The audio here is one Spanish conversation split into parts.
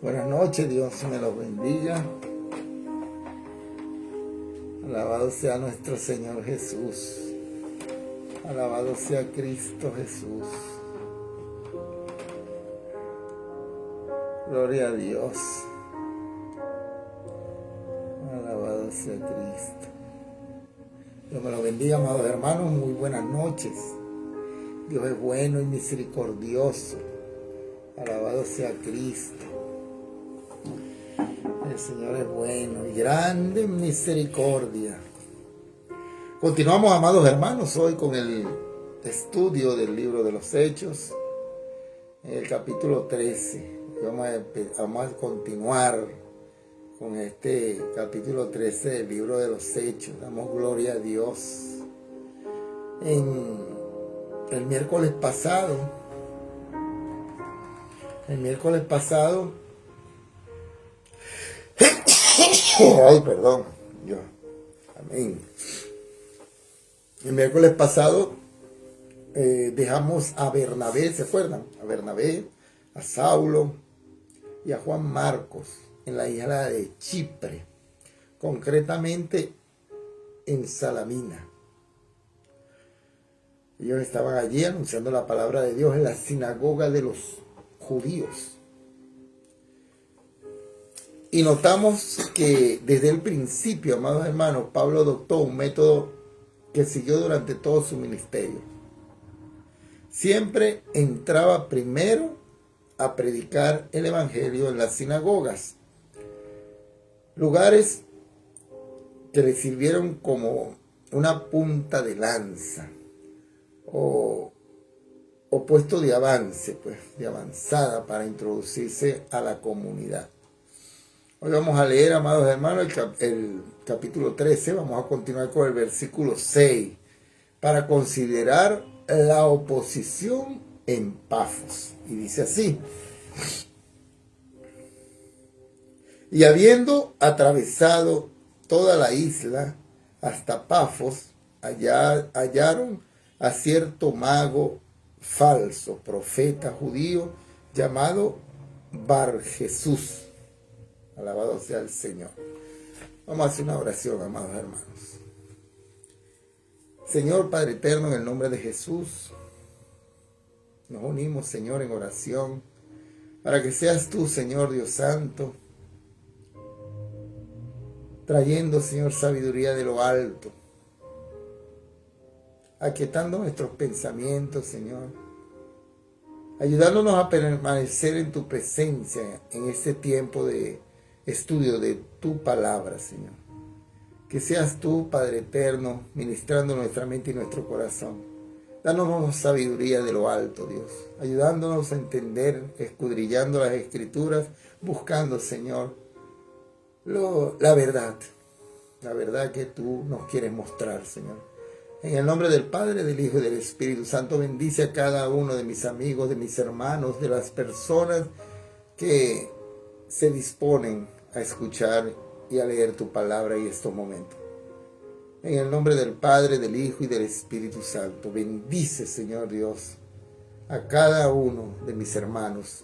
Buenas noches, Dios me los bendiga. Alabado sea nuestro Señor Jesús. Alabado sea Cristo Jesús. Gloria a Dios. Alabado sea Cristo. Dios me los bendiga, amados hermanos. Muy buenas noches. Dios es bueno y misericordioso. Alabado sea Cristo. El Señor es bueno y grande en misericordia. Continuamos, amados hermanos, hoy con el estudio del libro de los Hechos, en el capítulo 13. Vamos a continuar con este capítulo 13 del libro de los Hechos. Damos gloria a Dios. En el miércoles pasado, ay, perdón, amén. El miércoles pasado dejamos a Bernabé, ¿se acuerdan? A Bernabé, a Saulo y a Juan Marcos en la isla de Chipre, concretamente en Salamina. Ellos estaban allí anunciando la palabra de Dios en la sinagoga de los judíos. Y notamos que desde el principio, amados hermanos, Pablo adoptó un método que siguió durante todo su ministerio. Siempre entraba primero a predicar el evangelio en las sinagogas, lugares que le sirvieron como una punta de lanza o puesto de avance, de avanzada para introducirse a la comunidad. Hoy vamos a leer, amados hermanos, el capítulo 13, vamos a continuar con el versículo 6, para considerar la oposición en Pafos. Y dice así: y habiendo atravesado toda la isla hasta Pafos, allá hallaron a cierto mago falso, profeta judío, llamado Bar Jesús. Alabado sea el Señor. Vamos a hacer una oración, amados hermanos. Señor Padre eterno, en el nombre de Jesús, nos unimos, Señor, en oración, para que seas tú, Señor Dios Santo, trayendo, Señor, sabiduría de lo alto, aquietando nuestros pensamientos, Señor, ayudándonos a permanecer en tu presencia en este tiempo de estudio de tu palabra, Señor. Que seas tú, Padre eterno, ministrando nuestra mente y nuestro corazón. Danos sabiduría de lo alto, Dios, ayudándonos a entender, escudriñando las Escrituras, buscando, Señor, la verdad que tú nos quieres mostrar, Señor. En el nombre del Padre, del Hijo y del Espíritu Santo, bendice a cada uno de mis amigos, de mis hermanos, de las personas que se disponen a escuchar y a leer tu palabra en estos momentos. En el nombre del Padre, del Hijo y del Espíritu Santo, bendice, Señor Dios, a cada uno de mis hermanos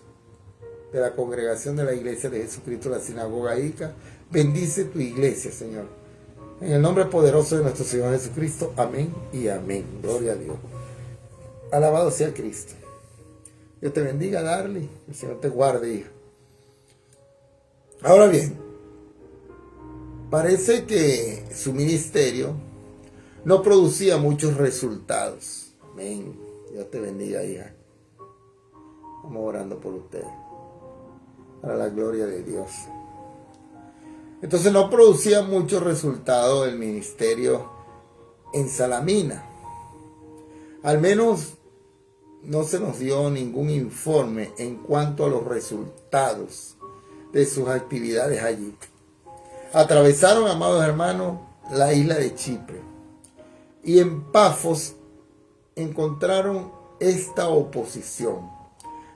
de la congregación de la Iglesia de Jesucristo, la Sinagoga Ica. Bendice tu iglesia, Señor. En el nombre poderoso de nuestro Señor Jesucristo. Amén y amén. Gloria a Dios. Alabado sea Cristo. Dios te bendiga, Darly. El Señor te guarde, hija. Ahora bien, parece que su ministerio no producía muchos resultados. Amén. Dios te bendiga, hija. Vamos orando por ustedes, para la gloria de Dios. Entonces no producía muchos resultados el ministerio en Salamina. Al menos no se nos dio ningún informe en cuanto a los resultados de sus actividades allí. Atravesaron, amados hermanos, la isla de Chipre, y en Pafos encontraron esta oposición,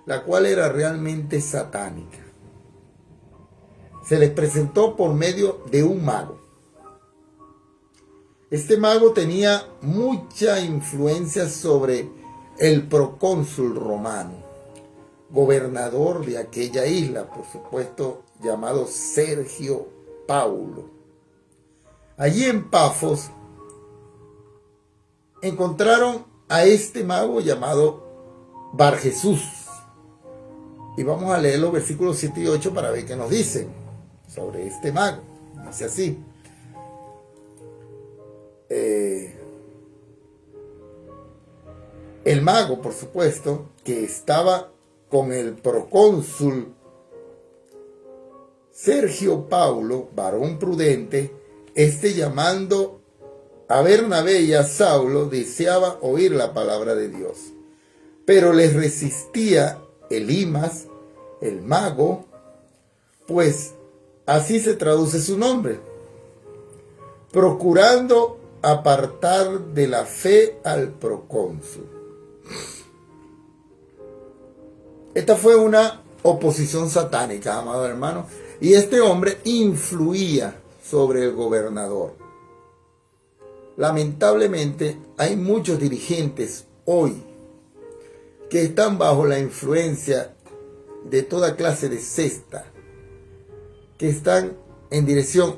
la cual era realmente satánica. Se les presentó por medio de un mago. Este mago tenía mucha influencia sobre el procónsul romano, gobernador de aquella isla, por supuesto, llamado Sergio Paulo. Allí en Pafos encontraron a este mago llamado Bar Jesús. Y vamos a leer los versículos 7 y 8 para ver qué nos dicen sobre este mago. Dice así. El mago, por supuesto, que estaba con el procónsul Sergio Paulo, varón prudente, llamando a Bernabé y a Saulo, deseaba oír la palabra de Dios. Pero les resistía Elimas, el mago, pues así se traduce su nombre, procurando apartar de la fe al procónsul. Esta fue una oposición satánica, amado hermano, y este hombre influía sobre el gobernador. Lamentablemente, hay muchos dirigentes hoy que están bajo la influencia de toda clase de secta, que están en dirección,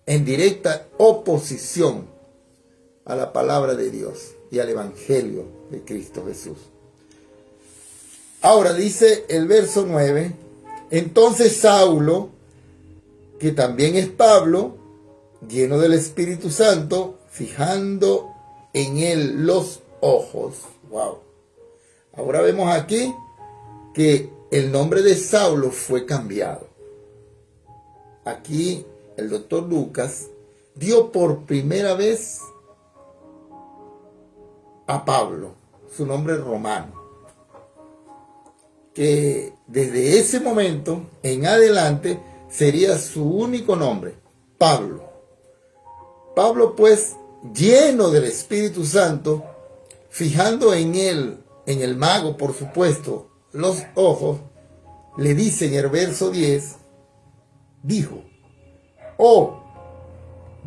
en directa oposición a la palabra de Dios y al Evangelio de Cristo Jesús. Ahora dice el verso 9, entonces Saulo, que también es Pablo, lleno del Espíritu Santo, fijando en él los ojos. Wow. Ahora vemos aquí que el nombre de Saulo fue cambiado. Aquí el doctor Lucas dio por primera vez a Pablo su nombre romano, que desde ese momento en adelante sería su único nombre, Pablo. Pablo, pues, lleno del Espíritu Santo, fijando en él, en el mago, por supuesto, los ojos, le dice en el verso 10, dijo, oh,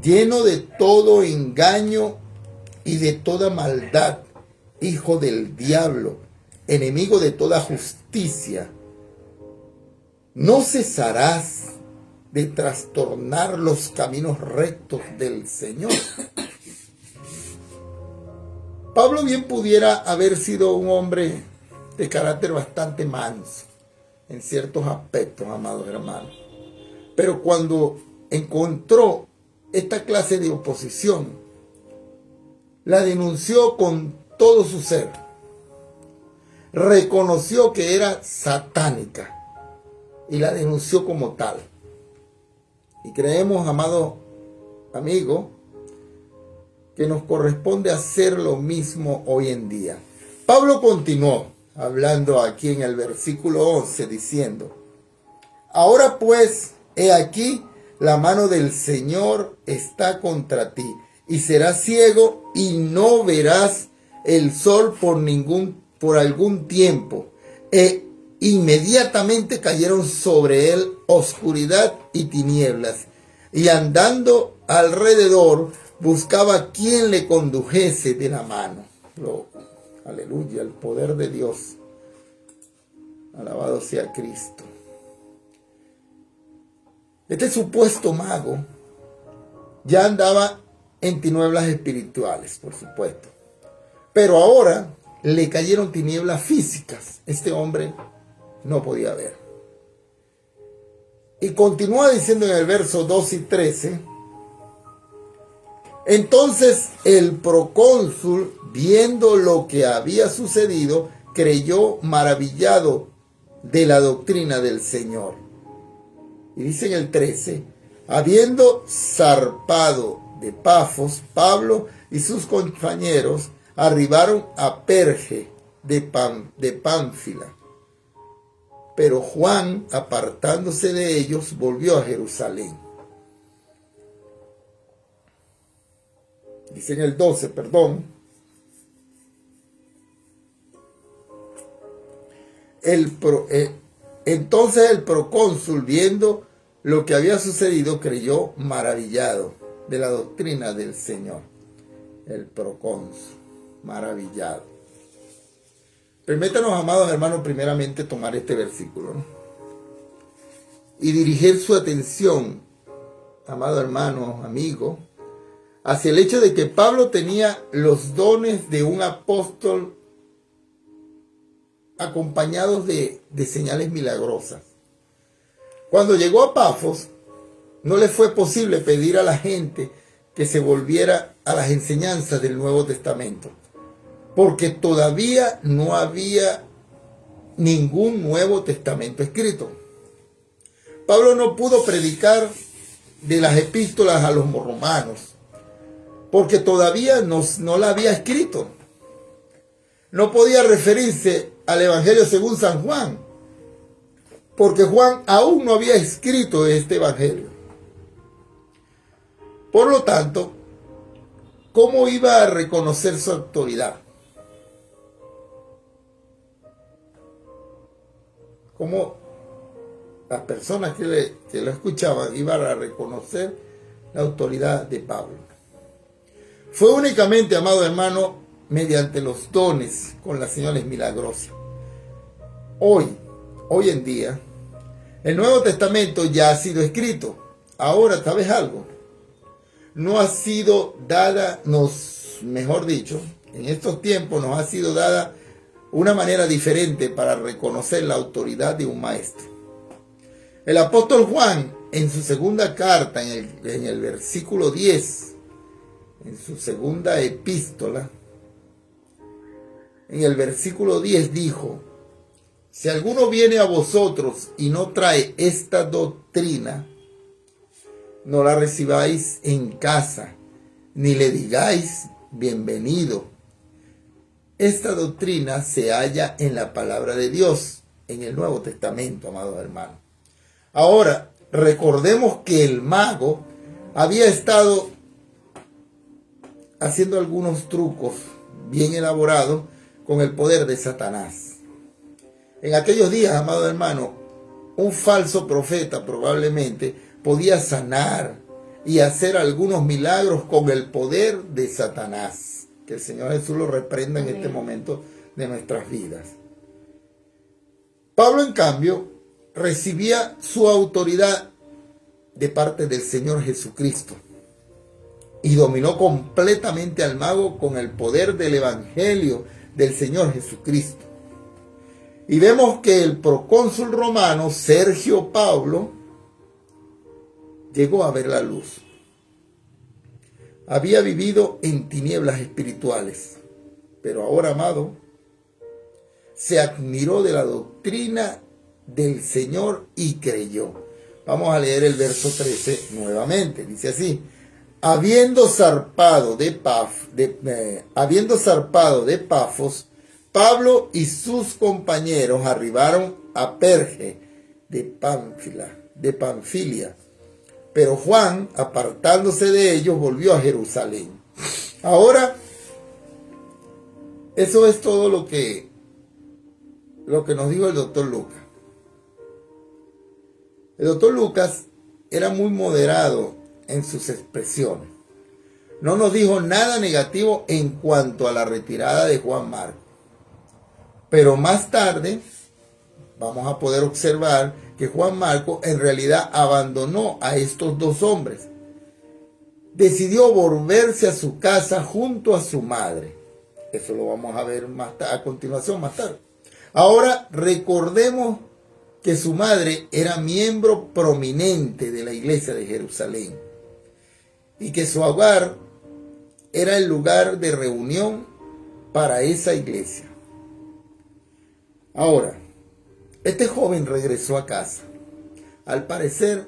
lleno de todo engaño y de toda maldad, hijo del diablo, enemigo de toda justicia, ¿no cesarás de trastornar los caminos rectos del Señor? Pablo bien pudiera haber sido un hombre de carácter bastante manso en ciertos aspectos, amados hermanos. Pero cuando encontró esta clase de oposición, la denunció con todo su ser. Reconoció que era satánica y la denunció como tal. Y creemos, amado amigo, que nos corresponde hacer lo mismo hoy en día. Pablo continuó hablando aquí en el versículo 11 diciendo, ahora pues, he aquí, la mano del Señor está contra ti, y serás ciego y no verás el sol por algún tiempo. E inmediatamente cayeron sobre él oscuridad y tinieblas, y andando alrededor buscaba quien le condujese de la mano. Aleluya, el poder de Dios. Alabado sea Cristo. Este supuesto mago ya andaba en tinieblas espirituales, por supuesto. Pero ahora le cayeron tinieblas físicas. Este hombre no podía ver. Y continúa diciendo en el verso 2 y 13, entonces el procónsul, viendo lo que había sucedido, creyó maravillado de la doctrina del Señor. Y dice en el 13, habiendo zarpado de Pafos, Pablo y sus compañeros arribaron a Perge de Pánfila. Pero Juan, apartándose de ellos, volvió a Jerusalén. Dice en el 12, perdón. Entonces el procónsul, viendo lo que había sucedido, creyó maravillado de la doctrina del Señor. El procónsul, maravillado. Permítanos, amados hermanos, primeramente tomar este versículo, ¿no? Y dirigir su atención, amado hermano, amigo, hacia el hecho de que Pablo tenía los dones de un apóstol acompañados de señales milagrosas. Cuando llegó a Pafos, no le fue posible pedir a la gente que se volviera a las enseñanzas del Nuevo Testamento, porque todavía no había ningún Nuevo Testamento escrito. Pablo no pudo predicar de las epístolas a los romanos, porque todavía no la había escrito. No podía referirse al Evangelio según San Juan, porque Juan aún no había escrito este Evangelio. Por lo tanto, ¿cómo iba a reconocer su autoridad? ¿Cómo las personas que lo escuchaban iban a reconocer la autoridad de Pablo? Fue únicamente, amado hermano, mediante los dones con las señales milagrosas. Hoy en día, el Nuevo Testamento ya ha sido escrito. Ahora, ¿sabes algo? No ha sido dada, mejor dicho, en estos tiempos nos ha sido dada una manera diferente para reconocer la autoridad de un maestro. El apóstol Juan, en su segunda carta, en el versículo 10, en su segunda epístola, en el versículo 10 dijo: si alguno viene a vosotros y no trae esta doctrina, no la recibáis en casa, ni le digáis bienvenido. Esta doctrina se halla en la palabra de Dios, en el Nuevo Testamento, amados hermanos. Ahora, recordemos que el mago había estado haciendo algunos trucos bien elaborados con el poder de Satanás. En aquellos días, amado hermano, un falso profeta probablemente podía sanar y hacer algunos milagros con el poder de Satanás. Que el Señor Jesús lo reprenda en este momento de nuestras vidas. Pablo, en cambio, recibía su autoridad de parte del Señor Jesucristo y dominó completamente al mago con el poder del Evangelio del Señor Jesucristo. Y vemos que el procónsul romano Sergio Paulo llegó a ver la luz. Había vivido en tinieblas espirituales, pero ahora, amado, se admiró de la doctrina del Señor y creyó. Vamos a leer el verso 13 nuevamente. Dice así: habiendo zarpado de Pafos, Pablo y sus compañeros arribaron a Perge de Panfilia. Pero Juan, apartándose de ellos, volvió a Jerusalén. Ahora, eso es todo lo que nos dijo el doctor Lucas. El doctor Lucas era muy moderado en sus expresiones. No nos dijo nada negativo en cuanto a la retirada de Juan Marcos. Pero más tarde vamos a poder observar que Juan Marcos en realidad abandonó a estos dos hombres. Decidió volverse a su casa junto a su madre. Eso lo vamos a ver a continuación, más tarde. Ahora recordemos que su madre era miembro prominente de la iglesia de Jerusalén y que su hogar era el lugar de reunión para esa iglesia. Ahora, este joven regresó a casa. Al parecer,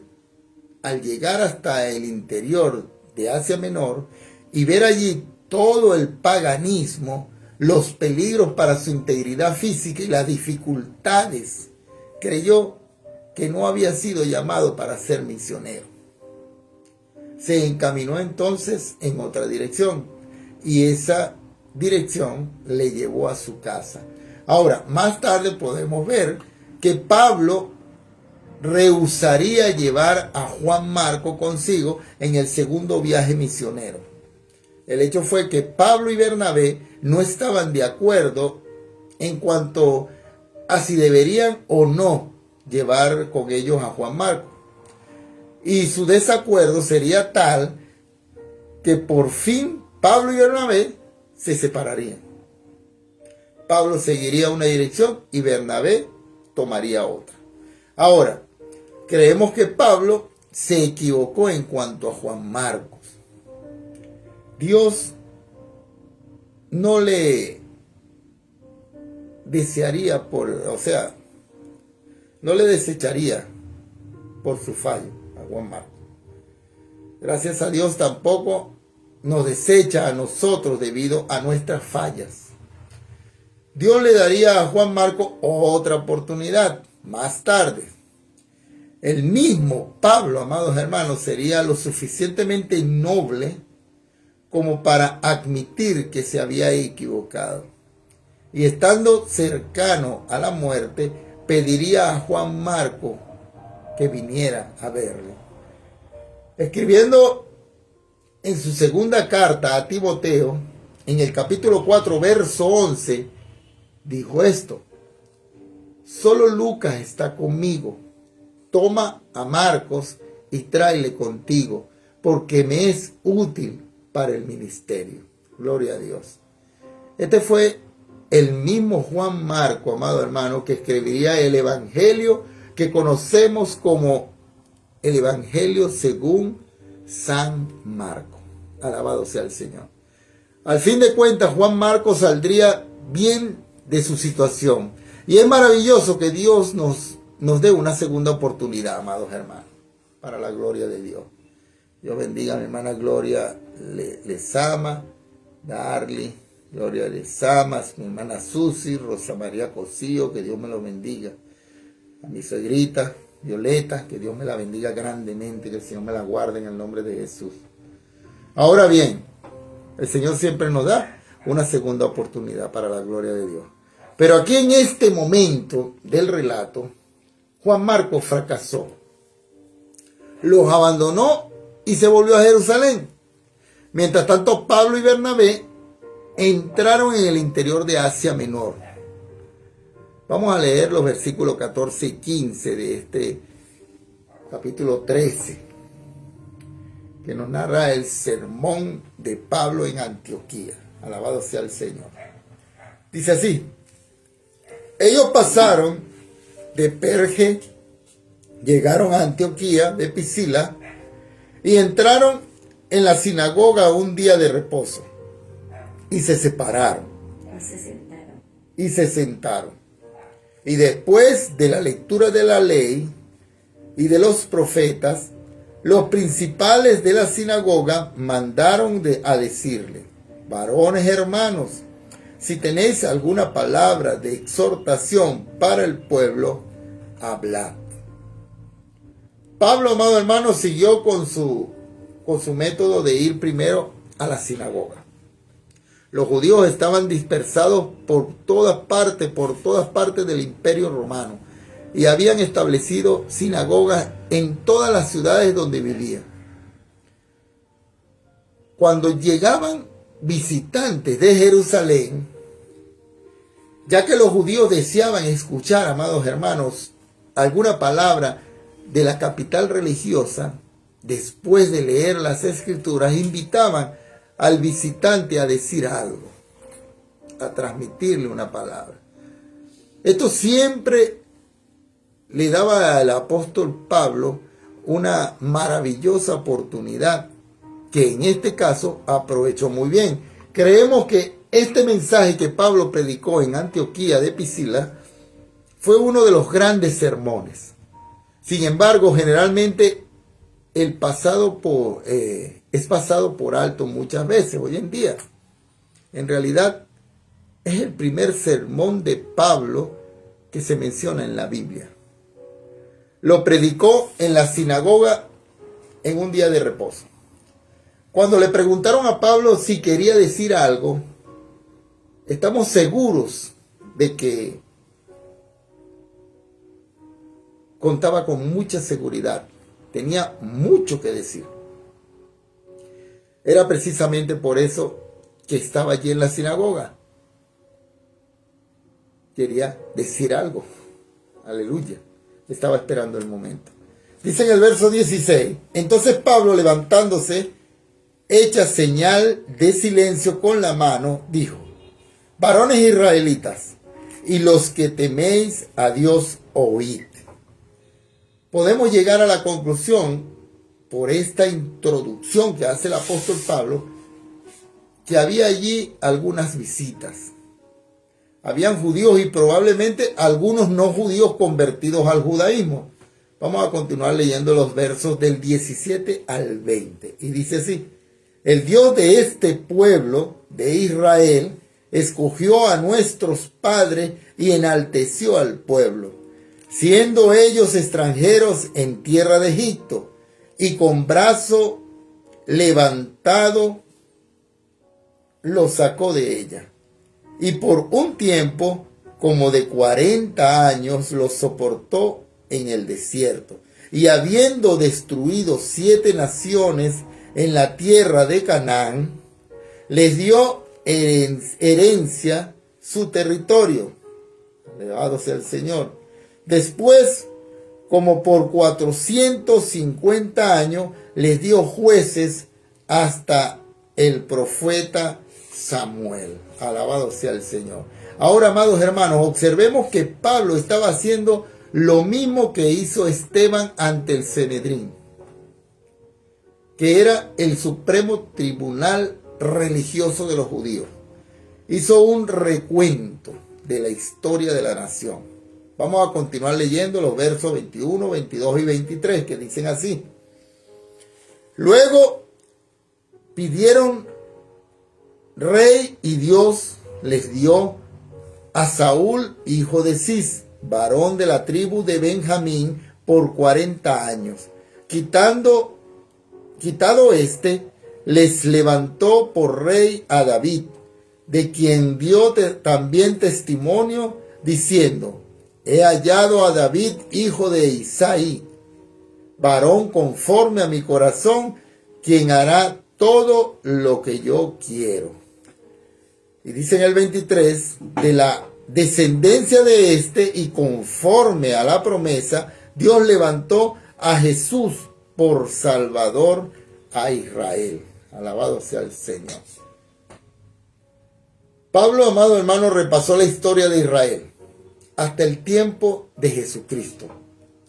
al llegar hasta el interior de Asia Menor y ver allí todo el paganismo, los peligros para su integridad física y las dificultades, creyó que no había sido llamado para ser misionero. Se encaminó entonces en otra dirección y esa dirección le llevó a su casa. Ahora, más tarde podemos ver que Pablo rehusaría llevar a Juan Marcos consigo en el segundo viaje misionero. El hecho fue que Pablo y Bernabé no estaban de acuerdo en cuanto a si deberían o no llevar con ellos a Juan Marcos. Y su desacuerdo sería tal que por fin Pablo y Bernabé se separarían. Pablo seguiría una dirección y Bernabé tomaría otra. Ahora, creemos que Pablo se equivocó en cuanto a Juan Marcos. Dios no le desearía no le desecharía por su fallo a Juan Marcos. Gracias a Dios tampoco nos desecha a nosotros debido a nuestras fallas. Dios le daría a Juan Marcos otra oportunidad más tarde. El mismo Pablo, amados hermanos, sería lo suficientemente noble como para admitir que se había equivocado. Y estando cercano a la muerte, pediría a Juan Marcos que viniera a verlo. Escribiendo en su segunda carta a Timoteo, en el capítulo 4, verso 11, dijo esto: solo Lucas está conmigo. Toma a Marcos y tráele contigo, porque me es útil para el ministerio. Gloria a Dios. Este fue el mismo Juan Marcos, amado hermano, que escribiría el evangelio que conocemos como el evangelio según San Marcos. Alabado sea el Señor. Al fin de cuentas, Juan Marcos saldría bien de su situación. Y es maravilloso que Dios nos dé una segunda oportunidad, amados hermanos, para la gloria de Dios. Dios bendiga a mi hermana Gloria Lezama, Darly, Gloria Lezama, mi hermana Susi, Rosa María Cosío, que Dios me lo bendiga. A mi suegrita Violeta, que Dios me la bendiga grandemente, que el Señor me la guarde en el nombre de Jesús. Ahora bien, el Señor siempre nos da una segunda oportunidad para la gloria de Dios. Pero aquí en este momento del relato, Juan Marcos fracasó. Los abandonó y se volvió a Jerusalén. Mientras tanto, Pablo y Bernabé entraron en el interior de Asia Menor. Vamos a leer los versículos 14 y 15 de este capítulo 13, que nos narra el sermón de Pablo en Antioquía. Alabado sea el Señor. Dice así: ellos pasaron de Perge, llegaron a Antioquía de Pisila y entraron en la sinagoga un día de reposo y se separaron y se sentaron. Y después de la lectura de la ley y de los profetas, los principales de la sinagoga mandaron a decirle: varones hermanos, si tenéis alguna palabra de exhortación para el pueblo, hablad. Pablo, amado hermano, siguió con su método de ir primero a la sinagoga. Los judíos estaban dispersados por todas partes del Imperio Romano, y habían establecido sinagogas en todas las ciudades donde vivían. Cuando llegaban visitantes de Jerusalén, ya que los judíos deseaban escuchar, amados hermanos, alguna palabra de la capital religiosa, después de leer las Escrituras, invitaban al visitante a decir algo, a transmitirle una palabra. Esto siempre le daba al apóstol Pablo una maravillosa oportunidad, que en este caso aprovechó muy bien. Creemos que este mensaje que Pablo predicó en Antioquía de Pisila fue uno de los grandes sermones. Sin embargo, generalmente es pasado por alto muchas veces hoy en día. En realidad, es el primer sermón de Pablo que se menciona en la Biblia. Lo predicó en la sinagoga en un día de reposo. Cuando le preguntaron a Pablo si quería decir algo, estamos seguros de que contaba con mucha seguridad. Tenía mucho que decir. Era precisamente por eso que estaba allí en la sinagoga. quería decir algo. Aleluya. Estaba esperando el momento. Dice en el verso 16, entonces Pablo, levantándose, hecha señal de silencio con la mano, dijo: varones israelitas, y los que teméis a Dios, oíd. Podemos llegar a la conclusión, por esta introducción que hace el apóstol Pablo, que había allí algunas visitas. Habían judíos y probablemente algunos no judíos convertidos al judaísmo. Vamos a continuar leyendo los versos del 17 al 20. Y dice así: el Dios de este pueblo, de Israel, escogió a nuestros padres y enalteció al pueblo, siendo ellos extranjeros en tierra de Egipto, y con brazo levantado los sacó de ella. Y por un tiempo, como de 40 años, los soportó en el desierto. Y habiendo destruido 7 naciones en la tierra de Canaán, les dio herencia su territorio. Alabado sea el Señor. Después, como por 450 años, les dio jueces hasta el profeta Samuel. Alabado sea el Señor. Ahora, amados hermanos, observemos que Pablo estaba haciendo lo mismo que hizo Esteban ante el Sanedrín, que era el supremo tribunal religioso de los judíos. Hizo un recuento de la historia de la nación. Vamos a continuar leyendo los versos 21, 22 y 23, que dicen así: luego pidieron rey, y Dios les dio a Saúl, hijo de Cis, varón de la tribu de Benjamín, por 40 años. Quitado éste, les levantó por rey a David, de quien dio también testimonio, diciendo: he hallado a David, hijo de Isaí, varón conforme a mi corazón, quien hará todo lo que yo quiero. Y dice en el 23, de la descendencia de este y conforme a la promesa, Dios levantó a Jesús por Salvador a Israel. Alabado sea el Señor. Pablo, amado hermano, repasó la historia de Israel hasta el tiempo de Jesucristo.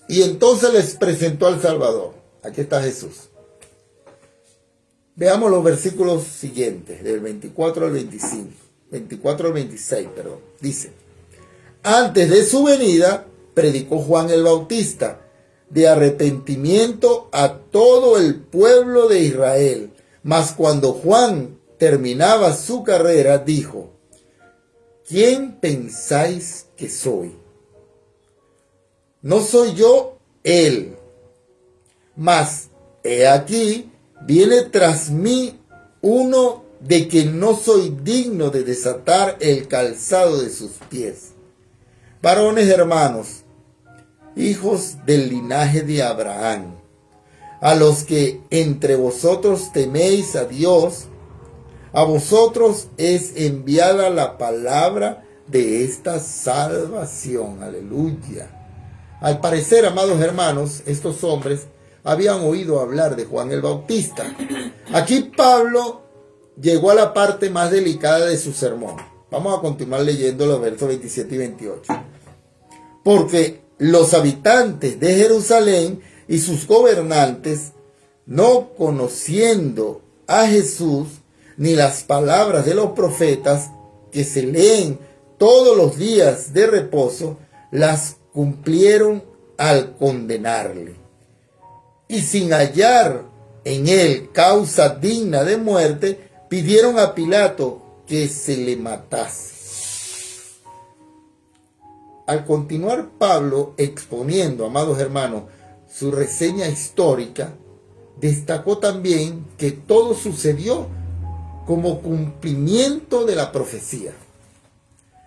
Y entonces les presentó al Salvador. Aquí está Jesús. Veamos los versículos siguientes, del 24 al 25. 24 al 26, perdón. Dice: antes de su venida, predicó Juan el Bautista de arrepentimiento a todo el pueblo de Israel. Mas cuando Juan terminaba su carrera, dijo: ¿quién pensáis que soy? No soy yo él, mas he aquí, viene tras mí uno de que no soy digno de desatar el calzado de sus pies. Varones hermanos, hijos del linaje de Abraham, a los que entre vosotros teméis a Dios, a vosotros es enviada la palabra de esta salvación. Aleluya. Al parecer, amados hermanos, estos hombres habían oído hablar de Juan el Bautista. Aquí Pablo llegó a la parte más delicada de su sermón. Vamos a continuar leyendo los versos 27 y 28. Porque los habitantes de Jerusalén y sus gobernantes, no conociendo a Jesús ni las palabras de los profetas que se leen todos los días de reposo, las cumplieron al condenarle. Y sin hallar en él causa digna de muerte, pidieron a Pilato que se le matase. Al continuar Pablo exponiendo, amados hermanos, su reseña histórica, destacó también que todo sucedió como cumplimiento de la profecía.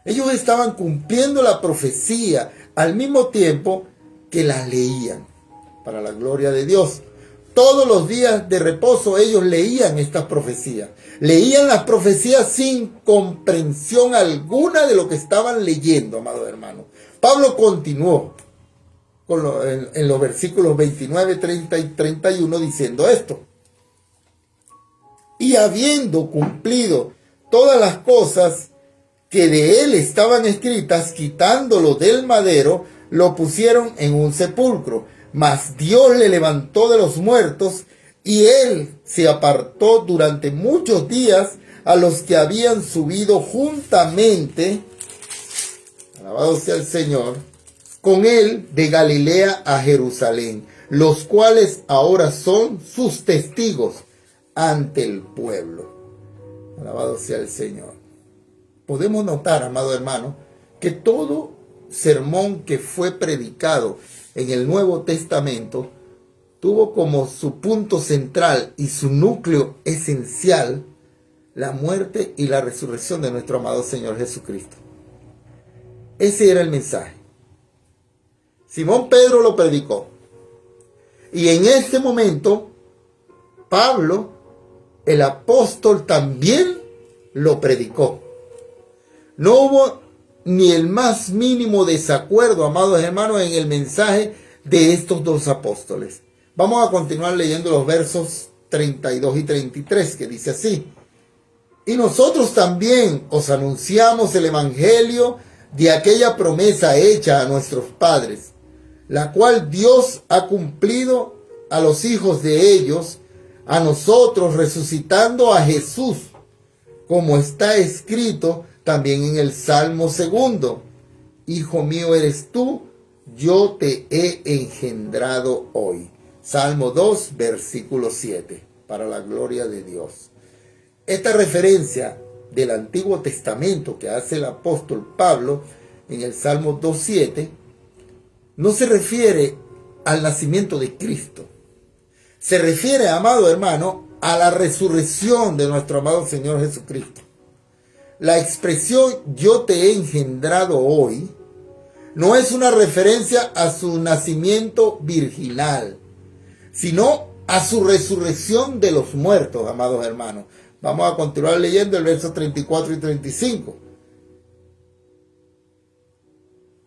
Ellos estaban cumpliendo la profecía al mismo tiempo que la leían, para la gloria de Dios. todos los días de reposo ellos leían estas profecías. Leían las profecías sin comprensión alguna de lo que estaban leyendo, amados hermanos. Pablo continuó en los versículos 29, 30 y 31 diciendo esto. Y habiendo cumplido todas las cosas que de él estaban escritas, quitándolo del madero, lo pusieron en un sepulcro. Mas Dios le levantó de los muertos, y él se apartó durante muchos días a los que habían subido juntamente, alabado sea el Señor, con él de Galilea a Jerusalén, los cuales ahora son sus testigos ante el pueblo. Alabado sea el Señor. Podemos notar, amado hermano, que todo sermón que fue predicado en el Nuevo Testamento tuvo como su punto central y su núcleo esencial la muerte y la resurrección de nuestro amado Señor Jesucristo. Ese era el mensaje. Simón Pedro lo predicó. Y en este momento, Pablo, el apóstol, también lo predicó. No hubo ni el más mínimo desacuerdo, amados hermanos, en el mensaje de estos dos apóstoles. Vamos a continuar leyendo los versos 32 y 33, que dice así. Y nosotros también os anunciamos el evangelio de aquella promesa hecha a nuestros padres, la cual Dios ha cumplido a los hijos de ellos, a nosotros resucitando a Jesús, como está escrito también en el Salmo 2. Hijo mío eres tú, yo te he engendrado hoy. Salmo 2, versículo 7, para la gloria de Dios. Esta referencia del Antiguo Testamento que hace el apóstol Pablo en el Salmo 2.7 no se refiere al nacimiento de Cristo. Se refiere, amado hermano, a la resurrección de nuestro amado Señor Jesucristo. La expresión yo te he engendrado hoy no es una referencia a su nacimiento virginal, sino a su resurrección de los muertos, amados hermanos. Vamos a continuar leyendo el verso 34 y 35.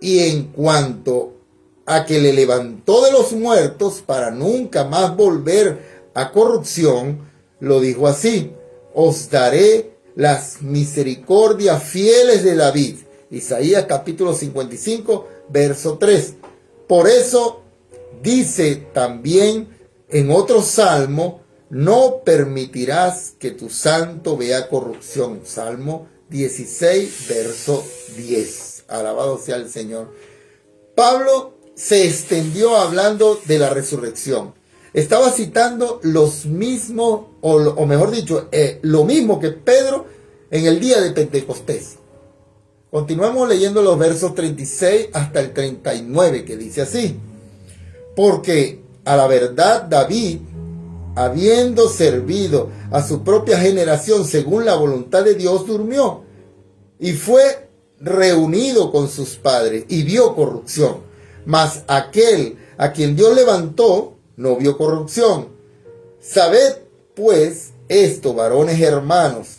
Y en cuanto a que le levantó de los muertos para nunca más volver a corrupción, lo dijo así: os daré las misericordias fieles de David. Isaías capítulo 55, verso 3. Por eso dice también en otro salmo: no permitirás que tu santo vea corrupción. Salmo 16, verso 10. Alabado sea el Señor. Pablo se extendió hablando de la resurrección. Estaba citando los mismos, o mejor dicho, lo mismo que Pedro en el día de Pentecostés. Continuamos leyendo los versos 36 hasta el 39, que dice así: porque a la verdad David, habiendo servido a su propia generación según la voluntad de Dios, durmió y fue reunido con sus padres y vio corrupción. Mas aquel a quien Dios levantó no vio corrupción. Sabed pues esto, varones hermanos,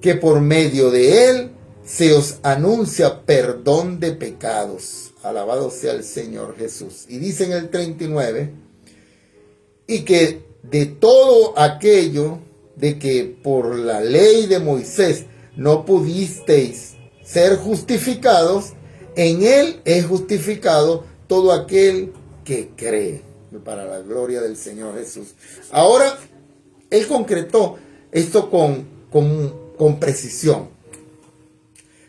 que por medio de él se os anuncia perdón de pecados. Alabado sea el Señor Jesús. Y dice en el 39, y que de todo aquello de que por la ley de Moisés no pudisteis ser justificados, en él es justificado todo aquel que cree, para la gloria del Señor Jesús. Ahora, él concretó esto con precisión.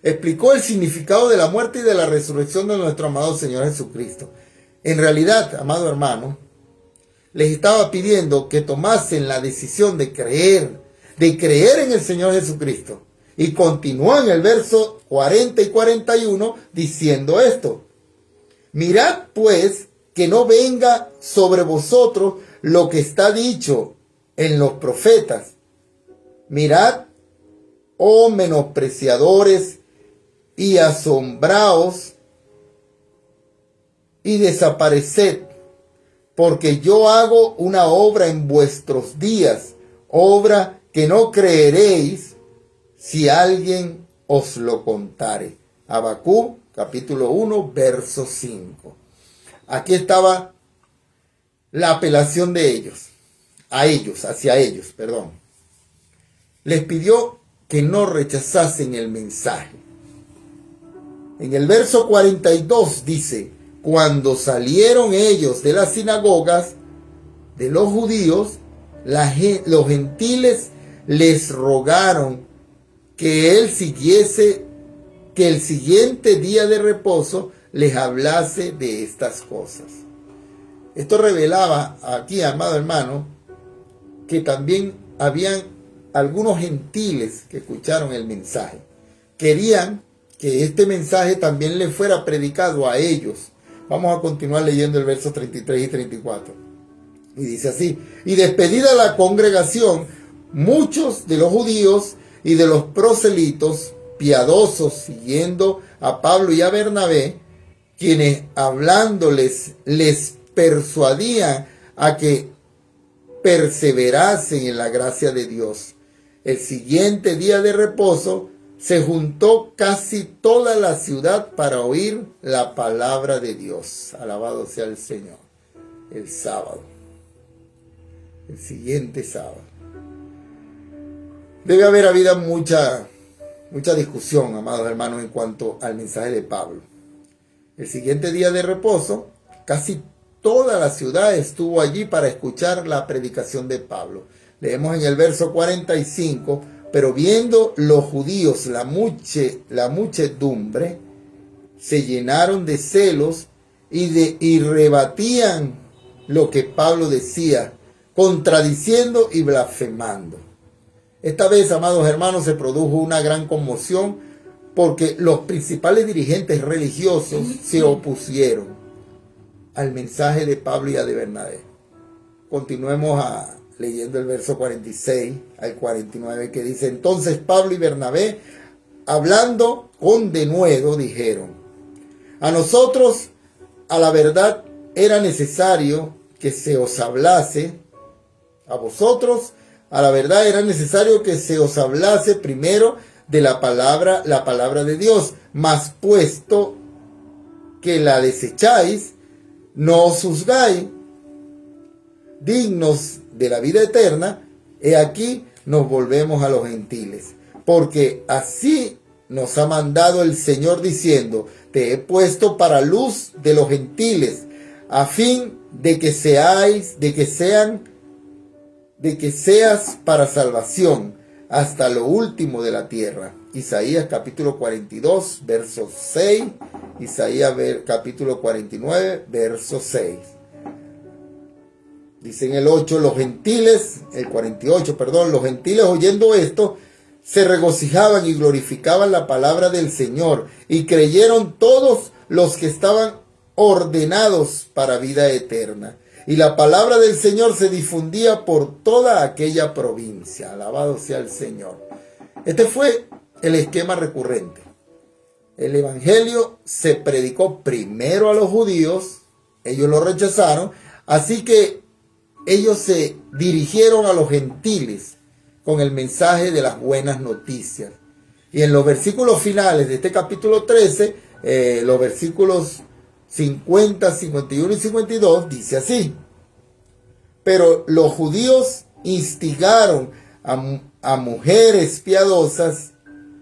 Explicó el significado de la muerte y de la resurrección de nuestro amado Señor Jesucristo. En realidad, amado hermano, les estaba pidiendo que tomasen la decisión de creer en el Señor Jesucristo. Y continúa en el verso 40 y 41 diciendo esto: mirad pues que no venga sobre vosotros lo que está dicho en los profetas. Mirad, oh menospreciadores, y asombraos y desapareced, porque yo hago una obra en vuestros días, obra que no creeréis si alguien os lo contare. Habacuc, capítulo 1, verso 5. Aquí estaba la apelación de ellos, hacia ellos. Les pidió que no rechazasen el mensaje. En el verso 42 dice: cuando salieron ellos de las sinagogas de los judíos, los gentiles les rogaron que el siguiente día de reposo les hablase de estas cosas. Esto revelaba aquí, amado hermano, que también habían algunos gentiles que escucharon el mensaje. Querían que este mensaje también le fuera predicado a ellos. Vamos a continuar leyendo el verso 33 y 34. Y dice así: y despedida la congregación, muchos de los judíos y de los proselitos piadosos, siguiendo a Pablo y a Bernabé, quienes hablándoles les persuadían a que perseverasen en la gracia de Dios. El siguiente día de reposo se juntó casi toda la ciudad para oír la palabra de Dios. Alabado sea el Señor. El sábado. El siguiente sábado. Debe haber habido mucha discusión, amados hermanos, en cuanto al mensaje de Pablo. El siguiente día de reposo, casi toda la ciudad estuvo allí para escuchar la predicación de Pablo. Leemos en el verso 45: pero viendo los judíos la muchedumbre, se llenaron de celos y rebatían lo que Pablo decía, contradiciendo y blasfemando. Esta vez, amados hermanos, se produjo una gran conmoción porque los principales dirigentes religiosos se opusieron al mensaje de Pablo y de Bernabé. Continuemos leyendo el verso 46 al 49, que dice: entonces Pablo y Bernabé, hablando con denuedo, dijeron: a nosotros, a la verdad, era necesario que se os hablase, a vosotros, a la verdad, era necesario que se os hablase primero de la palabra de Dios, mas puesto que la desecháis, no os juzgáis dignos de la vida eterna, he aquí nos volvemos a los gentiles. Porque así nos ha mandado el Señor diciendo: te he puesto para luz de los gentiles, a fin de que seas para salvación hasta lo último de la tierra. Isaías capítulo 42, verso 6. Isaías capítulo 49, verso 6. Dice en el 8, los gentiles oyendo esto, se regocijaban y glorificaban la palabra del Señor, y creyeron todos los que estaban ordenados para vida eterna. Y la palabra del Señor se difundía por toda aquella provincia. Alabado sea el Señor. Este fue el esquema recurrente. El evangelio se predicó primero a los judíos, ellos lo rechazaron, así que ellos se dirigieron a los gentiles con el mensaje de las buenas noticias. Y en los versículos finales de este capítulo 13, los versículos 50, 51 y 52, dice así: pero los judíos instigaron a mujeres piadosas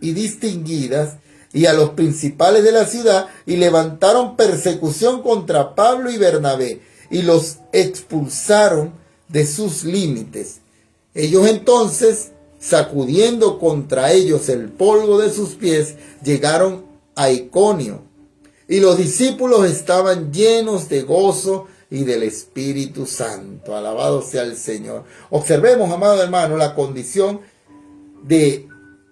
y distinguidas y a los principales de la ciudad, y levantaron persecución contra Pablo y Bernabé, y los expulsaron de sus límites. Ellos entonces, sacudiendo contra ellos el polvo de sus pies, llegaron a Iconio, y los discípulos estaban llenos de gozo y del Espíritu Santo. Alabado sea el Señor. Observemos, amado hermano, la condición de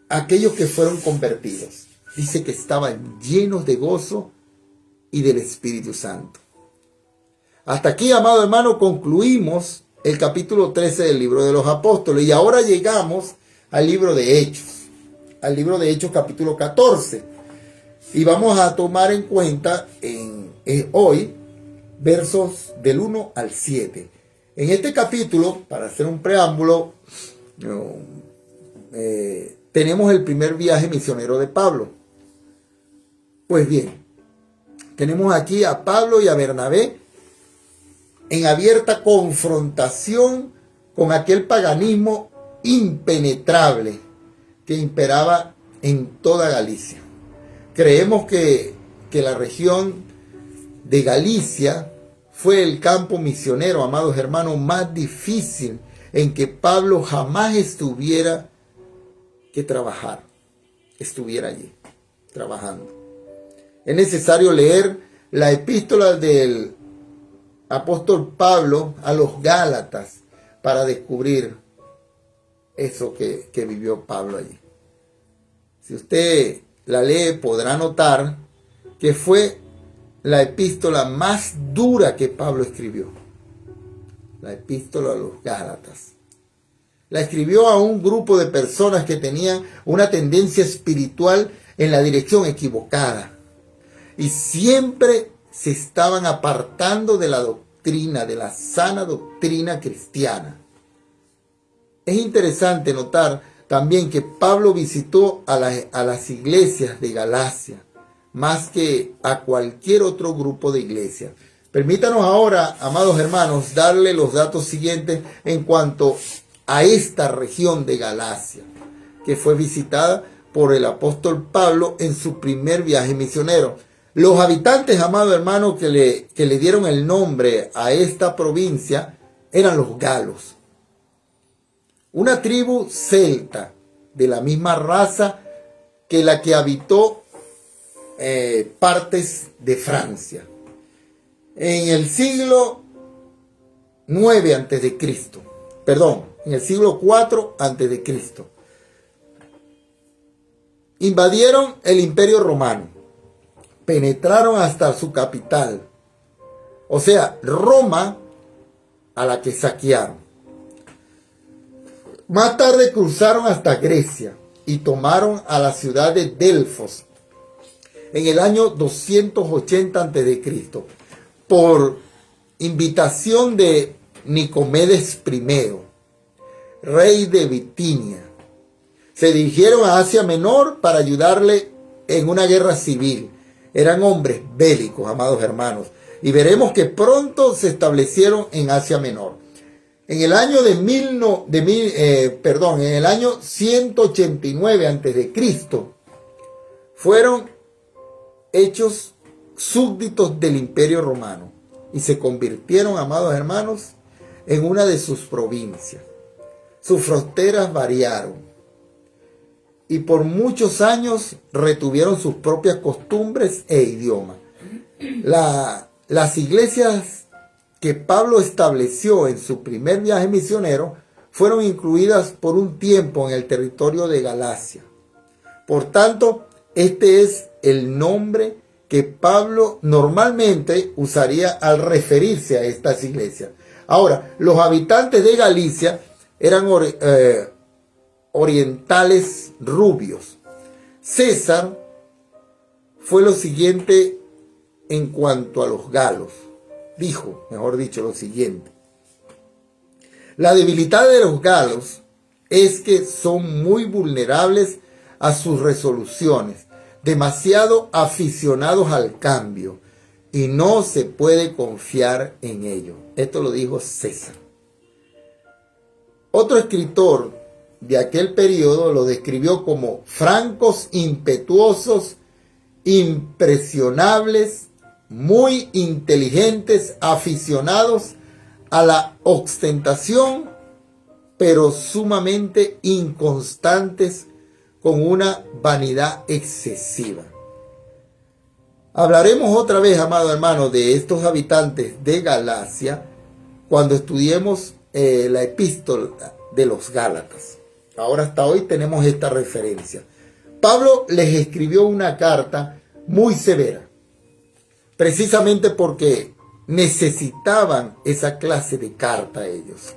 aquellos que fueron convertidos. Dice que estaban llenos de gozo y del Espíritu Santo. Hasta aquí, amado hermano, concluimos el capítulo 13 del libro de los apóstoles. Y ahora llegamos al libro de Hechos. Al libro de Hechos capítulo 14. Y vamos a tomar en cuenta hoy versos del 1 al 7. En este capítulo, para hacer un preámbulo, tenemos el primer viaje misionero de Pablo. Pues bien, tenemos aquí a Pablo y a Bernabé en abierta confrontación con aquel paganismo impenetrable que imperaba en toda Galicia. Creemos que la región de Galicia fue el campo misionero, amados hermanos, más difícil en que Pablo jamás estuviera allí, trabajando. Es necesario leer la epístola del apóstol Pablo a los Gálatas para descubrir eso que vivió Pablo allí. Si usted la lee, podrá notar que fue la epístola más dura que Pablo escribió. La epístola a los Gálatas. La escribió a un grupo de personas que tenían una tendencia espiritual en la dirección equivocada. Y siempre se estaban apartando de la doctrina, de la sana doctrina cristiana. Es interesante notar también que Pablo visitó a las iglesias de Galacia, más que a cualquier otro grupo de iglesias. Permítanos ahora, amados hermanos, darle los datos siguientes en cuanto a esta región de Galacia, que fue visitada por el apóstol Pablo en su primer viaje misionero. Los habitantes, amados hermanos, que le dieron el nombre a esta provincia eran los galos. Una tribu celta de la misma raza que la que habitó partes de Francia en el siglo 9 a.C., en el siglo 4 a.C. Invadieron el Imperio Romano, penetraron hasta su capital, o sea, Roma, a la que saquearon. Más tarde cruzaron hasta Grecia y tomaron a la ciudad de Delfos en el año 280 a.C. por invitación de Nicomedes I, rey de Bitinia. Se dirigieron a Asia Menor para ayudarle en una guerra civil. Eran hombres bélicos, amados hermanos, y veremos que pronto se establecieron en Asia Menor. En el año en el año 189 a.C. fueron hechos súbditos del Imperio Romano y se convirtieron, amados hermanos, en una de sus provincias. Sus fronteras variaron y por muchos años retuvieron sus propias costumbres e idiomas. Las iglesias que Pablo estableció en su primer viaje misionero fueron incluidas por un tiempo en el territorio de Galacia. Por tanto, este es el nombre que Pablo normalmente usaría al referirse a estas iglesias. Ahora, los habitantes de Galicia eran orientales rubios. César fue lo siguiente en cuanto a los galos. Dijo, mejor dicho, lo siguiente: la debilidad de los galos es que son muy vulnerables a sus resoluciones, demasiado aficionados al cambio, y no se puede confiar en ellos. Esto lo dijo César. Otro escritor de aquel periodo lo describió como francos, impetuosos, impresionables, muy inteligentes, aficionados a la ostentación, pero sumamente inconstantes, con una vanidad excesiva. Hablaremos otra vez, amado hermano, de estos habitantes de Galacia cuando estudiemos la epístola de los Gálatas. Ahora hasta hoy tenemos esta referencia. Pablo les escribió una carta muy severa, precisamente porque necesitaban esa clase de carta a ellos.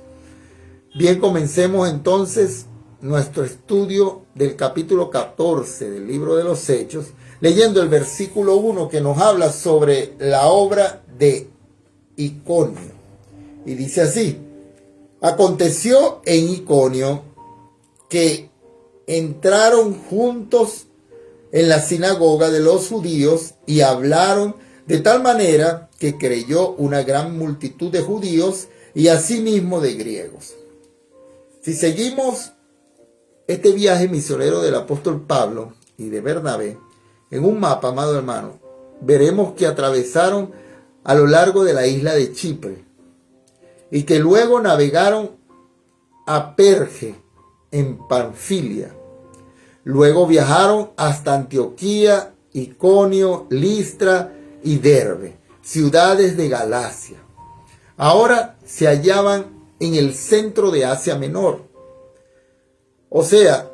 Bien, comencemos entonces nuestro estudio del capítulo 14 del libro de los Hechos, leyendo el versículo 1 que nos habla sobre la obra de Iconio. Y dice así: aconteció en Iconio que entraron juntos en la sinagoga de los judíos y hablaron de tal manera que creyó una gran multitud de judíos y asimismo de griegos. Si seguimos este viaje misionero del apóstol Pablo y de Bernabé en un mapa, amado hermano, veremos que atravesaron a lo largo de la isla de Chipre y que luego navegaron a Perge en Panfilia. Luego viajaron hasta Antioquía, Iconio, Listra y Derbe, ciudades de Galacia. Ahora se hallaban en el centro de Asia Menor, o sea,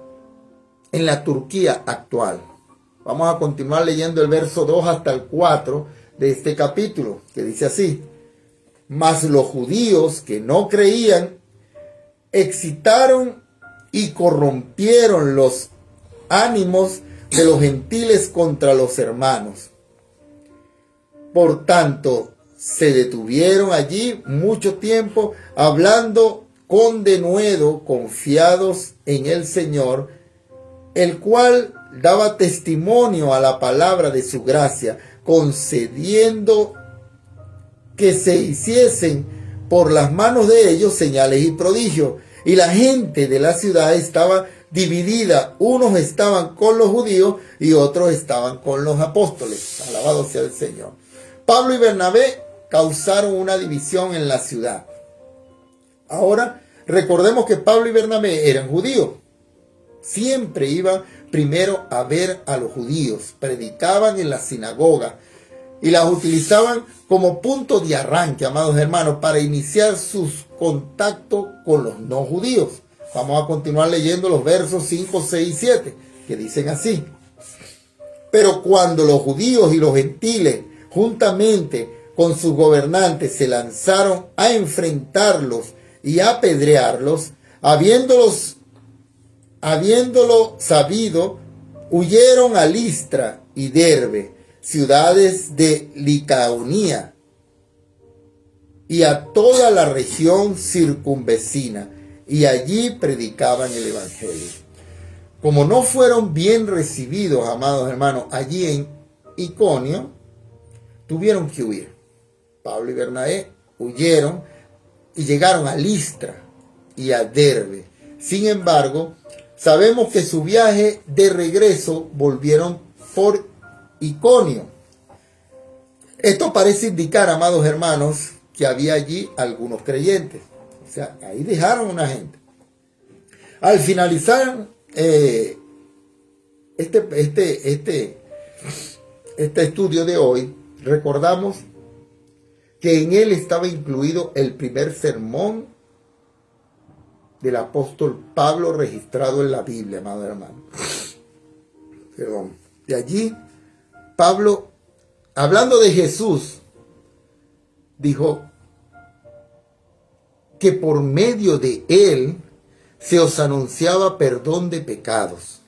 en la Turquía actual. Vamos a continuar leyendo el verso 2 hasta el 4 de este capítulo, que dice así: mas los judíos que no creían excitaron y corrompieron los ánimos de los gentiles contra los hermanos. Por tanto, se detuvieron allí mucho tiempo, hablando con denuedo, confiados en el Señor, el cual daba testimonio a la palabra de su gracia, concediendo que se hiciesen por las manos de ellos señales y prodigios. Y la gente de la ciudad estaba dividida. Unos estaban con los judíos y otros estaban con los apóstoles. Alabado sea el Señor. Pablo y Bernabé causaron una división en la ciudad. Ahora, recordemos que Pablo y Bernabé eran judíos. Siempre iban primero a ver a los judíos. Predicaban en la sinagoga y las utilizaban como punto de arranque, amados hermanos, para iniciar sus contactos con los no judíos. Vamos a continuar leyendo los versos 5, 6 y 7, que dicen así: pero cuando los judíos y los gentiles, juntamente con sus gobernantes, se lanzaron a enfrentarlos y a apedrearlos, habiéndolo sabido, huyeron a Listra y Derbe, ciudades de Licaonía, y a toda la región circunvecina, y allí predicaban el evangelio. Como no fueron bien recibidos, amados hermanos, allí en Iconio, tuvieron que huir. Pablo y Bernabé huyeron y llegaron a Listra y a Derbe. Sin embargo, sabemos que su viaje de regreso volvieron por Iconio. Esto parece indicar, amados hermanos, que había allí algunos creyentes. O sea, ahí dejaron una gente. Al finalizar este estudio de hoy, recordamos que en él estaba incluido el primer sermón del apóstol Pablo registrado en la Biblia, amado hermano. Perdón. De allí, Pablo, hablando de Jesús, dijo que por medio de él se os anunciaba perdón de pecados.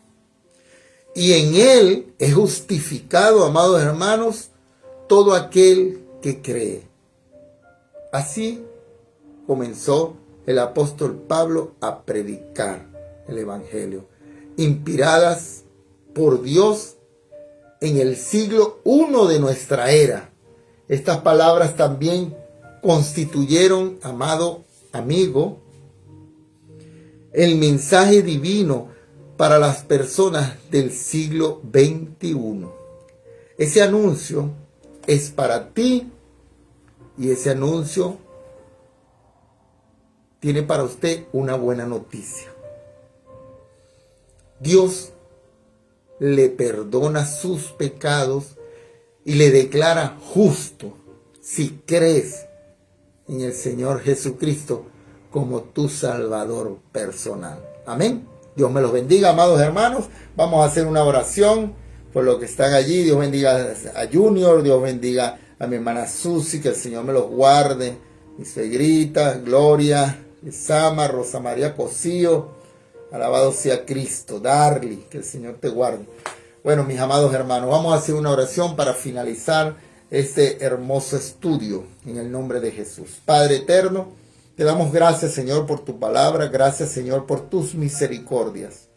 Y en él es justificado, amados hermanos, todo aquel que cree. Así comenzó el apóstol Pablo a predicar el evangelio, inspiradas por Dios en el siglo I de nuestra era. Estas palabras también constituyeron, amado amigo, el mensaje divino para las personas del siglo XXI. Ese anuncio es para ti y ese anuncio tiene para usted una buena noticia. Dios le perdona sus pecados y le declara justo si crees en el Señor Jesucristo como tu Salvador personal. Amén. Dios me los bendiga, amados hermanos. Vamos a hacer una oración por los que están allí. Dios bendiga a Junior, Dios bendiga a mi hermana Susi, que el Señor me los guarde. Mi suegrita, Gloria, Isama, Rosa María Cosío, alabado sea Cristo. Darly, que el Señor te guarde. Bueno, mis amados hermanos, vamos a hacer una oración para finalizar este hermoso estudio en el nombre de Jesús. Padre eterno, te damos gracias, Señor, por tu palabra. Gracias, Señor, por tus misericordias.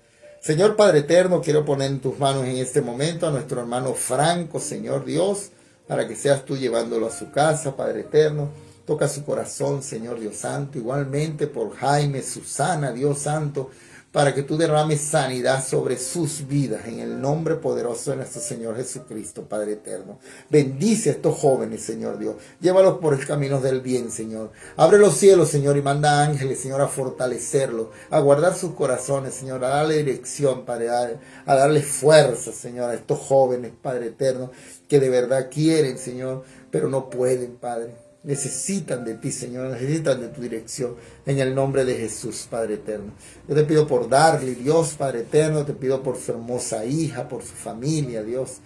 Señor Padre eterno, quiero poner en tus manos en este momento a nuestro hermano Franco, Señor Dios, para que seas tú llevándolo a su casa, Padre eterno. Toca su corazón, Señor Dios Santo, igualmente por Jaime, Susana, Dios Santo, para que tú derrames sanidad sobre sus vidas, en el nombre poderoso de nuestro Señor Jesucristo, Padre eterno. Bendice a estos jóvenes, Señor Dios. Llévalos por el camino del bien, Señor. Abre los cielos, Señor, y manda ángeles, Señor, a fortalecerlos, a guardar sus corazones, Señor, a darle dirección, Padre, a darle fuerza, Señor, a estos jóvenes, Padre eterno, que de verdad quieren, Señor, pero no pueden, Padre. Necesitan de ti, Señor, necesitan de tu dirección, en el nombre de Jesús, Padre eterno. Yo te pido por Darly, Dios, Padre eterno, te pido por su hermosa hija, por su familia, Dios,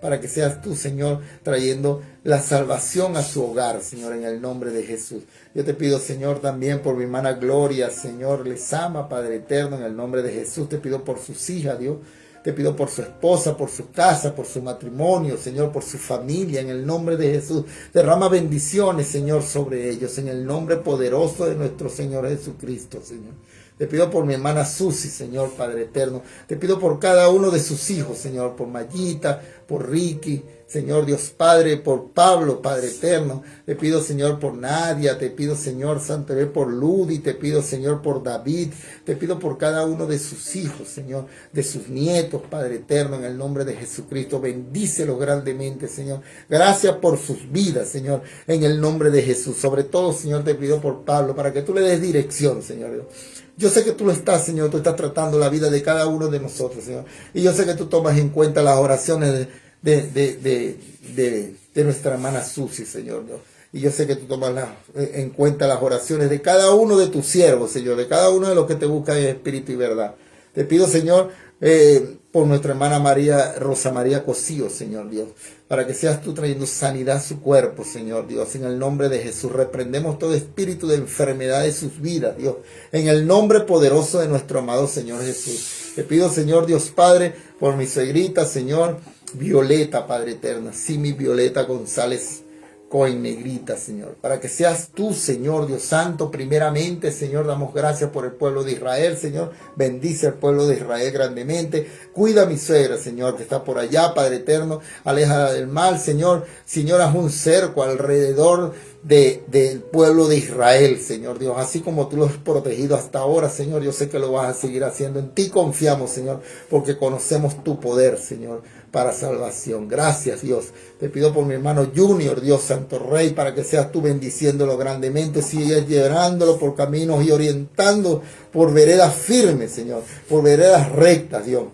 para que seas tú, Señor, trayendo la salvación a su hogar, Señor, en el nombre de Jesús. Yo te pido, Señor, también por mi hermana Gloria, Señor, les ama, Padre eterno, en el nombre de Jesús. Te pido por sus hijas, Dios. Te pido por su esposa, por su casa, por su matrimonio, Señor, por su familia, en el nombre de Jesús. Derrama bendiciones, Señor, sobre ellos, en el nombre poderoso de nuestro Señor Jesucristo, Señor. Te pido por mi hermana Susi, Señor, Padre eterno. Te pido por cada uno de sus hijos, Señor, por Mayita, por Ricky, Señor Dios Padre, por Pablo, Padre eterno. Te pido, Señor, por Nadia. Te pido, Señor Santo, por Ludi. Te pido, Señor, por David. Te pido por cada uno de sus hijos, Señor, de sus nietos, Padre eterno, en el nombre de Jesucristo. Bendícelos grandemente, Señor. Gracias por sus vidas, Señor, en el nombre de Jesús. Sobre todo, Señor, te pido por Pablo, para que tú le des dirección, Señor Dios. Yo sé que tú lo estás, Señor, tú estás tratando la vida de cada uno de nosotros, Señor. Y yo sé que tú tomas en cuenta las oraciones de nuestra hermana Susi, Señor Dios. Y yo sé que tú tomas en cuenta las oraciones de cada uno de tus siervos, Señor, de cada uno de los que te buscan en espíritu y verdad. Te pido, Señor, por nuestra hermana Rosa María Cosío, Señor Dios, para que seas tú trayendo sanidad a su cuerpo, Señor Dios, en el nombre de Jesús. Reprendemos todo espíritu de enfermedad de sus vidas, Dios, en el nombre poderoso de nuestro amado Señor Jesús. Te pido, Señor Dios Padre, por mi suegrita, Señor, Violeta, Padre eterna, sí, mi Violeta González Cohen, negrita, Señor, para que seas tú, Señor Dios Santo, primeramente, Señor, damos gracias por el pueblo de Israel, Señor, bendice al pueblo de Israel grandemente, cuida a mi suegra, Señor, que está por allá, Padre eterno, aléjala del mal, Señor, haz un cerco alrededor del pueblo de Israel, Señor Dios, así como tú lo has protegido hasta ahora, Señor, yo sé que lo vas a seguir haciendo. En ti confiamos, Señor, porque conocemos tu poder, Señor, para salvación. Gracias, Dios. Te pido por mi hermano Junior, Dios Santo Rey, para que seas tú bendiciéndolo grandemente, sigues llevándolo por caminos y orientando por veredas firmes, Señor, por veredas rectas, Dios.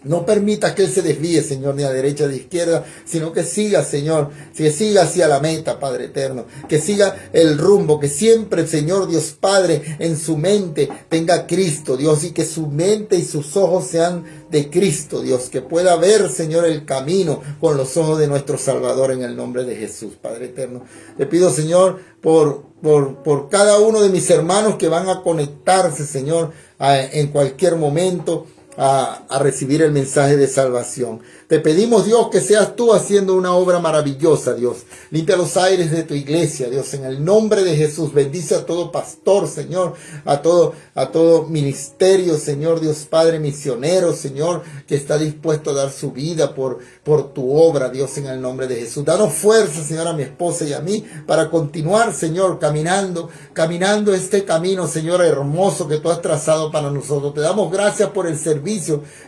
No permitas que él se desvíe, Señor, ni a derecha ni a izquierda, sino que siga, Señor, que siga hacia la meta, Padre eterno, que siga el rumbo, que siempre, Señor Dios Padre, en su mente tenga Cristo, Dios, y que su mente y sus ojos sean de Cristo, Dios, que pueda ver, Señor, el camino con los ojos de nuestro Salvador, en el nombre de Jesús, Padre eterno. Te pido, Señor, por cada uno de mis hermanos que van a conectarse, Señor, en cualquier momento, a recibir el mensaje de salvación. Te pedimos, Dios, que seas tú haciendo una obra maravillosa, Dios. Limpia los aires de tu iglesia, Dios, en el nombre de Jesús. Bendice a todo pastor, Señor, a todo ministerio, Señor Dios Padre, misionero, Señor, que está dispuesto a dar su vida por tu obra, Dios, en el nombre de Jesús. Danos fuerza, Señor, a mi esposa y a mí, para continuar, Señor, caminando este camino, Señor, hermoso que tú has trazado para nosotros. Te damos gracias por el servicio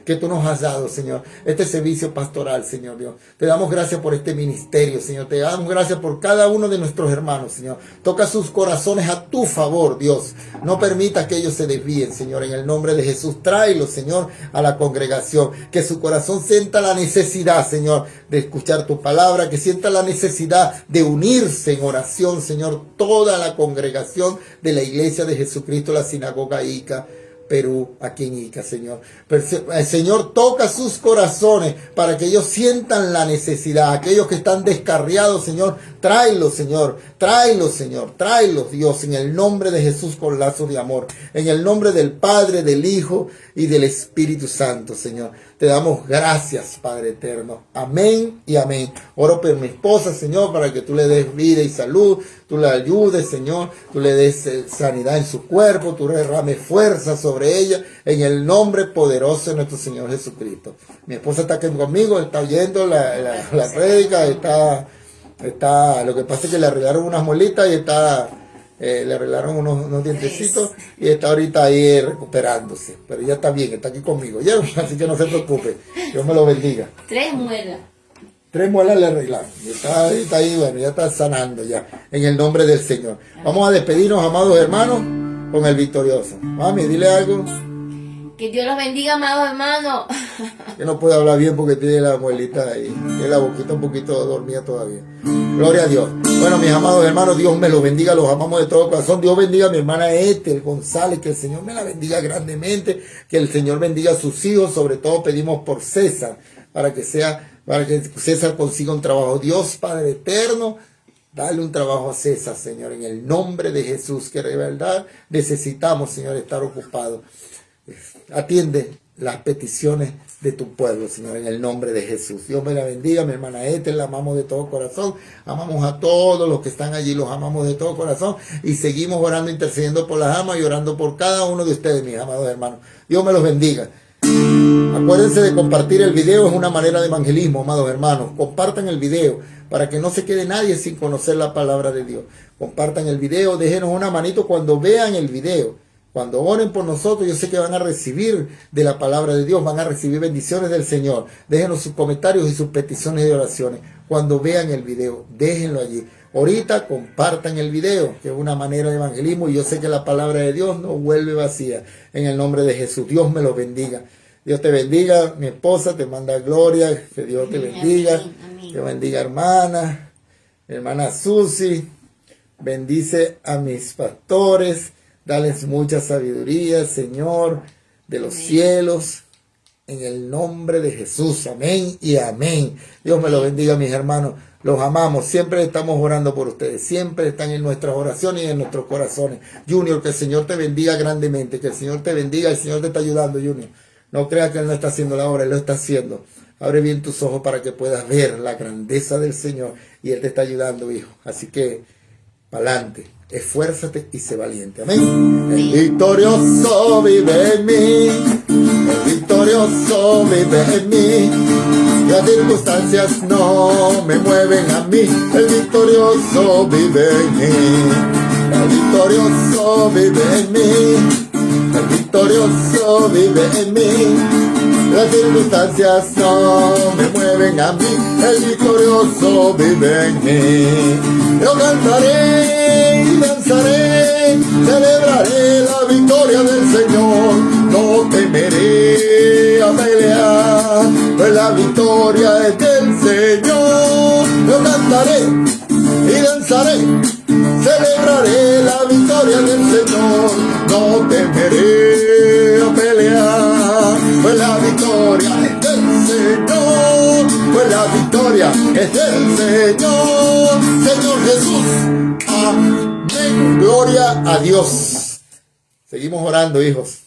que tú nos has dado, Señor, este servicio pastoral, Señor Dios. Te damos gracias por este ministerio, Señor. Te damos gracias por cada uno de nuestros hermanos, Señor. Toca sus corazones a tu favor, Dios. No permitas que ellos se desvíen, Señor. En el nombre de Jesús, tráelos, Señor, a la congregación. Que su corazón sienta la necesidad, Señor, de escuchar tu palabra. Que sienta la necesidad de unirse en oración, Señor. Toda la congregación de la iglesia de Jesucristo, la sinagoga Ica. Perú, aquí en Ica, Señor. Pero, Señor, toca sus corazones para que ellos sientan la necesidad. Aquellos que están descarriados, Señor, tráelos, Señor. Tráelos, Señor. Tráelos, Dios, en el nombre de Jesús con lazos de amor. En el nombre del Padre, del Hijo y del Espíritu Santo, Señor. Te damos gracias, Padre eterno. Amén y amén. Oro por mi esposa, Señor, para que tú le des vida y salud. Tú la ayudes, Señor. Tú le des sanidad en su cuerpo. Tú derrames fuerza sobre ella. En el nombre poderoso de nuestro Señor Jesucristo. Mi esposa está aquí conmigo. Está oyendo la prédica. Está, lo que pasa es que le arreglaron unas molitas y le arreglaron unos dientecitos y está ahorita ahí recuperándose. Pero ya está bien, está aquí conmigo. ¿Ya? Así que no se preocupe. Dios me lo bendiga. 3 muelas. 3 muelas le arreglaron. Y está ahí, bueno, ya está sanando ya. En el nombre del Señor. Vamos a despedirnos, amados hermanos, con el victorioso. Mami, dile algo. Que Dios los bendiga, amados hermanos. Que no puede hablar bien porque tiene la muelita ahí. Tiene la boquita un poquito dormida todavía. Gloria a Dios. Bueno, mis amados hermanos, Dios me los bendiga, los amamos de todo corazón. Dios bendiga a mi hermana Ethel González, que el Señor me la bendiga grandemente, que el Señor bendiga a sus hijos, sobre todo pedimos por César, para que César consiga un trabajo. Dios Padre eterno, dale un trabajo a César, Señor, en el nombre de Jesús, que de verdad necesitamos, Señor, estar ocupados. Atiende las peticiones de tu pueblo, Señor, en el nombre de Jesús. Dios me la bendiga, mi hermana Ethel, la amamos de todo corazón, amamos a todos los que están allí, los amamos de todo corazón y seguimos orando, intercediendo por las almas y orando por cada uno de ustedes, mis amados hermanos. Dios me los bendiga. Acuérdense de compartir el video, es una manera de evangelismo, amados hermanos. Compartan el video para que no se quede nadie sin conocer la palabra de Dios. Compartan el video, déjenos una manito cuando vean el video. Cuando oren por nosotros, yo sé que van a recibir de la palabra de Dios, van a recibir bendiciones del Señor. Déjenos sus comentarios y sus peticiones de oraciones. Cuando vean el video, déjenlo allí. Ahorita compartan el video, que es una manera de evangelismo, y yo sé que la palabra de Dios no vuelve vacía. En el nombre de Jesús, Dios me lo bendiga. Dios te bendiga, mi esposa te manda gloria, que Dios te bendiga. Amén. Que bendiga hermana Susi, bendice a mis pastores. Dales mucha sabiduría, Señor, de los cielos, en el nombre de Jesús. Amén y amén. Dios me lo bendiga, mis hermanos. Los amamos. Siempre estamos orando por ustedes. Siempre están en nuestras oraciones y en nuestros corazones. Junior, que el Señor te bendiga grandemente. Que el Señor te bendiga. El Señor te está ayudando, Junior. No creas que Él no está haciendo la obra. Él lo está haciendo. Abre bien tus ojos para que puedas ver la grandeza del Señor. Y Él te está ayudando, hijo. Así que, pa'lante. Esfuérzate y sé valiente. Amén. El victorioso vive en mí. El victorioso vive en mí. Las circunstancias no me mueven a mí. El victorioso vive en mí. El victorioso vive en mí. El victorioso vive en mí. Las circunstancias no me mueven a mí. El victorioso vive en mí. Yo cantaré y danzaré, celebraré la victoria del Señor. No temeré a pelear, pues la victoria es del Señor. Yo cantaré y danzaré, celebraré la victoria del Señor. No temeré a pelear, pues la victoria es del Señor. Pues la victoria es del Señor. Señor Jesús. Amén. Gloria a Dios. Seguimos orando, hijos.